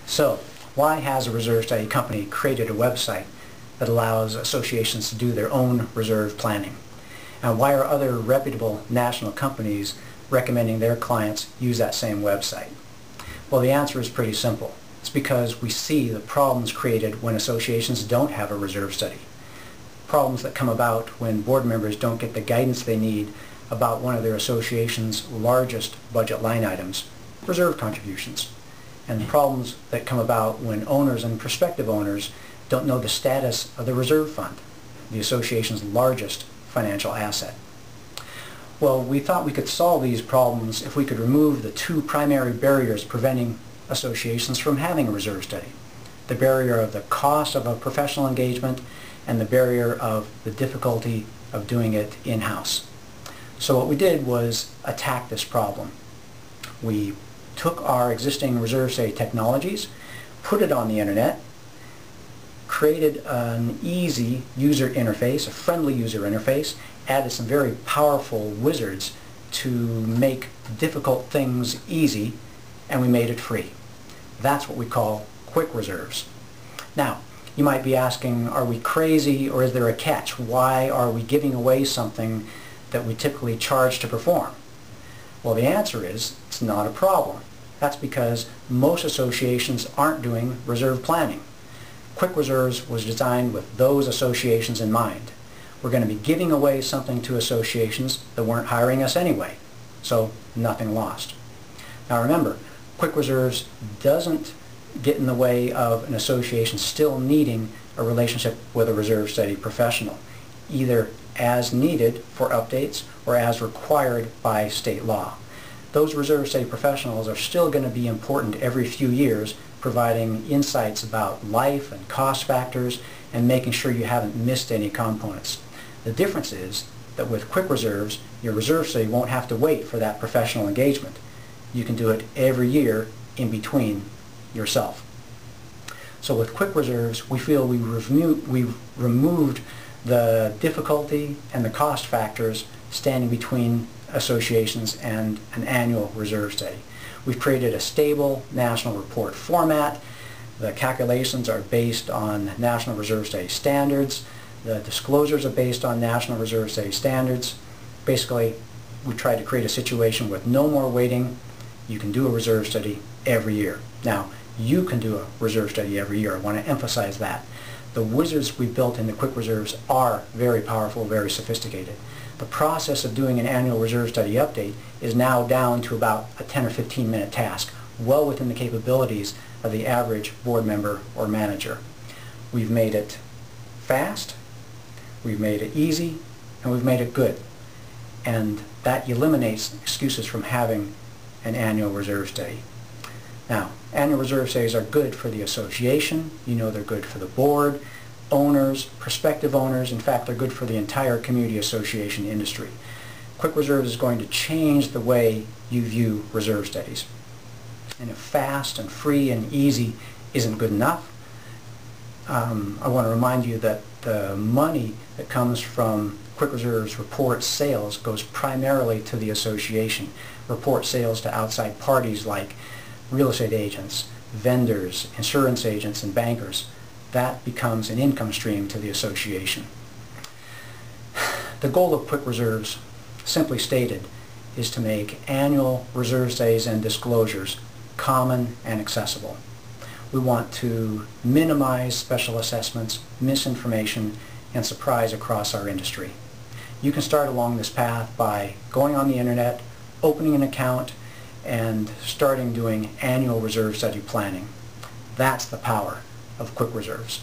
So, why has a reserve study company created a website that allows associations to do their own reserve planning? And why are other reputable national companies recommending their clients use that same website? Well, the answer is pretty simple. It's because we see the problems created when associations don't have a reserve study. Problems that come about when board members don't get the guidance they need about one of their association's largest budget line items, reserve contributions. And problems that come about when owners and prospective owners don't know the status of the reserve fund, the association's largest financial asset. Well, we thought we could solve these problems if we could remove the two primary barriers preventing associations from having a reserve study. The barrier of the cost of a professional engagement and the barrier of the difficulty of doing it in-house. So what we did was attack this problem. We took our existing reserve study technologies, put it on the internet, created an easy user interface, a friendly user interface, added some very powerful wizards to make difficult things easy, and we made it free. That's what we call QuickReserves. Now, you might be asking, are we crazy or is there a catch? Why are we giving away something that we typically charge to perform? Well, the answer is it's not a problem. That's because most associations aren't doing reserve planning. QuickReserves was designed with those associations in mind. We're going to be giving away something to associations that weren't hiring us anyway, so nothing lost. Now remember, QuickReserves doesn't get in the way of an association still needing a relationship with a reserve study professional, either as needed for updates or as required by state law. Those reserve study professionals are still going to be important every few years, providing insights about life and cost factors and making sure you haven't missed any components. The difference is that with QuickReserves, your reserve study won't have to wait for that professional engagement. You can do it every year in between yourself. So with QuickReserves, we feel we removed the difficulty and the cost factors standing between associations and an annual reserve study. We've created a stable national report format. The calculations are based on National Reserve Study standards. The disclosures are based on National Reserve Study standards. Basically, we tried to create a situation with no more waiting. You can do a reserve study every year. Now, you can do a reserve study every year. I want to emphasize that. The wizards we built in the QuickReserves are very powerful, very sophisticated. The process of doing an annual reserve study update is now down to about a 10 or 15 minute task, well within the capabilities of the average board member or manager. We've made it fast, we've made it easy, and we've made it good. And that eliminates excuses from having an annual reserve study. Now, annual reserve studies are good for the association. You know they're good for the board, owners, prospective owners. In fact, they're good for the entire community association industry. QuickReserves is going to change the way you view reserve studies. And if fast and free and easy isn't good enough, I want to remind you that the money that comes from QuickReserves report sales goes primarily to the association. Report sales to outside parties like real estate agents, vendors, insurance agents, and bankers. That becomes an income stream to the association. The goal of QuickReserves, simply stated, is to make annual reserve studies and disclosures common and accessible. We want to minimize special assessments, misinformation, and surprise across our industry. You can start along this path by going on the internet, opening an account, and starting doing annual reserve study planning. That's the power of QuickReserves.